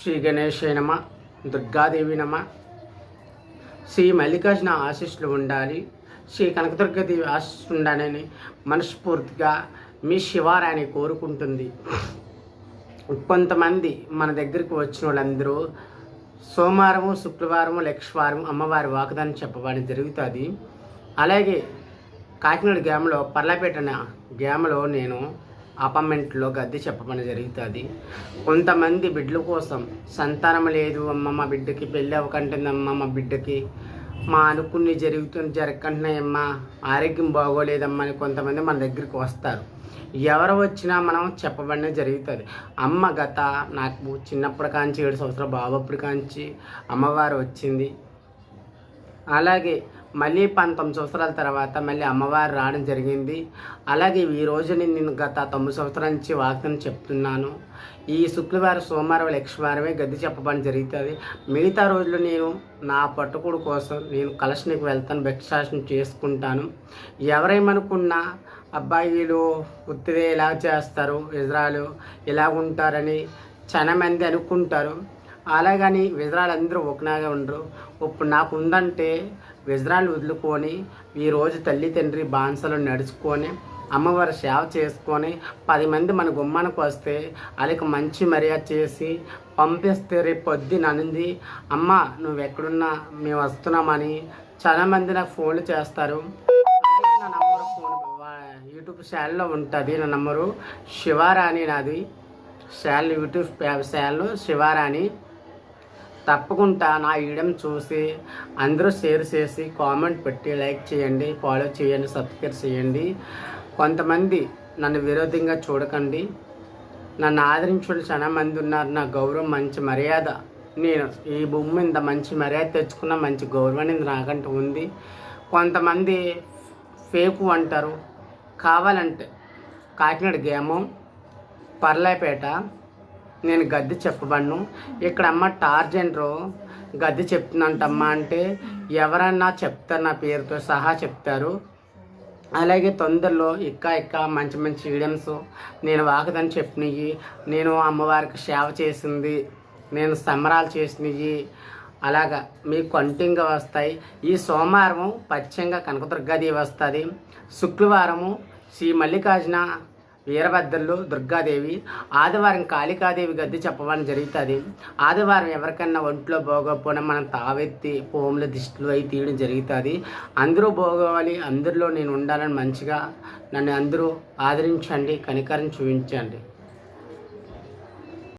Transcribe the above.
శ్రీ గణేశాయ నమ, దుర్గాదేవి నమ. శ్రీ మల్లికార్జున ఆశీస్సులు ఉండాలి, శ్రీ కనకదుర్గాదేవి ఆశీస్సులు ఉండాలని మనస్ఫూర్తిగా మీ శివారాయణ కోరుకుంటుంది. కొంతమంది మన దగ్గరికి వచ్చిన వాళ్ళందరూ సోమవారము, శుక్రవారము, లక్షవారము అమ్మవారి వాగ్దానం చెప్పబడి జరుగుతుంది. అలాగే కాకినాడ గ్రామంలో పర్లాపేట గ్రామంలో నేను అపార్ట్మెంట్లో గద్దె చెప్పమని జరుగుతుంది. కొంతమంది బిడ్డల కోసం సంతానం లేదు అమ్మ, మా బిడ్డకి పెళ్ళి అవ్వకంటుందమ్మ, మా బిడ్డకి మా అనుకుని జరగకుంటున్నాయమ్మా, ఆరోగ్యం బాగోలేదమ్మా అని కొంతమంది మన దగ్గరికి వస్తారు. ఎవరు వచ్చినా మనం చెప్పబడిన జరుగుతుంది. అమ్మ నాకు చిన్నప్పటి కాంచి 7 సంవత్సరాల బాబప్పుడు కాంచి అమ్మవారు వచ్చింది. అలాగే మళ్ళీ 19 సంవత్సరాల తర్వాత మళ్ళీ అమ్మవారు రావడం జరిగింది. అలాగే ఈరోజు నేను గత 9 సంవత్సరాల నుంచి వాగ్దానం చెప్తున్నాను. ఈ శుక్రవారం, సోమవారం, లక్షవారమే గద్దె చెప్పబడి జరుగుతుంది. మిగతా రోజులు నేను నా పట్టుకుడు కోసం నేను కలెక్షన్కి వెళ్తాను, భిక్షాటన చేసుకుంటాను. ఎవరేమనుకున్నా అబ్బాయి వీళ్ళు ఉత్తిదే ఇలా చేస్తారు, ఇజ్రాయలు ఇలా ఉంటారని చాలా మంది అనుకుంటారు. అలాగని విజరాలు అందరూ ఒకనాగా ఉండరు. ఇప్పుడు నాకు ఉందంటే విజరాలు వదులుకొని ఈరోజు తల్లి తండ్రి బాన్సలు నడుచుకొని అమ్మవారి సేవ చేసుకొని 10 మంది మన గుమ్మానికి వస్తే వాళ్ళకి మంచి మర్యాద చేసి పంపిస్తే రేపు పొద్దున అనింది, అమ్మ నువ్వు ఎక్కడున్నా మేము వస్తున్నామని చాలామంది నాకు ఫోన్లు చేస్తారు. నా నంబరు యూట్యూబ్ ఛానల్లో ఉంటుంది. నా నంబరు శివారాణి, నాది ఛానల్ యూట్యూబ్ ఛానల్ శివారాణి. తప్పకుండా నా వీడియో చూసి అందరూ షేర్ చేసి కామెంట్ పెట్టి లైక్ చేయండి, ఫాలో చేయండి, సబ్స్క్రైబ్ చేయండి. కొంతమంది నన్ను విరోధంగా చూడకండి. నన్ను ఆదరించే చాలా మంది ఉన్నారు. నా గౌరవం, మంచి మర్యాద, నేను ఈ భూమి మీద మంచి మర్యాద తెచ్చుకున్న మంచి గౌరవం అనేది నాకంటూ ఉంది. కొంతమంది ఫేకు అంటారు. కావాలంటే కాకినాడ గ్రామం పర్లాపేట నేను గద్దె చెప్పబడ్ను. ఇక్కడ అమ్మ టార్జెండ్రు గద్దె చెప్తున్నంటమ్మా అంటే ఎవరన్నా చెప్తారు, నా పేరుతో సహా చెప్తారు. అలాగే తొందరలో ఇంకా మంచి మంచి వీడియోస్ నేను వాకదని చెప్పినవి, నేను అమ్మవారికి సేవ చేసింది, నేను సంబరాలు చేసినవి అలాగా మీకు కంటిన్యూగా వస్తాయి. ఈ సోమవారము పశ్చిమంగా కనకదుర్గాదేవి వస్తుంది. శుక్రవారము శ్రీ మల్లికార్జున వీరభద్రులు దుర్గాదేవి, ఆదివారం కాళికాదేవి గద్దె చెప్పడం జరుగుతుంది. ఆదివారం ఎవరికన్నా ఒంట్లో బాగోకపోయినా మనం తావెత్తి పోముల దిష్టిలో అయి తీయడం జరుగుతుంది. అందరూ బాగోవాలి, అందరిలో నేను ఉండాలని మంచిగా నన్ను అందరూ ఆదరించండి, కనికరం చూపించండి.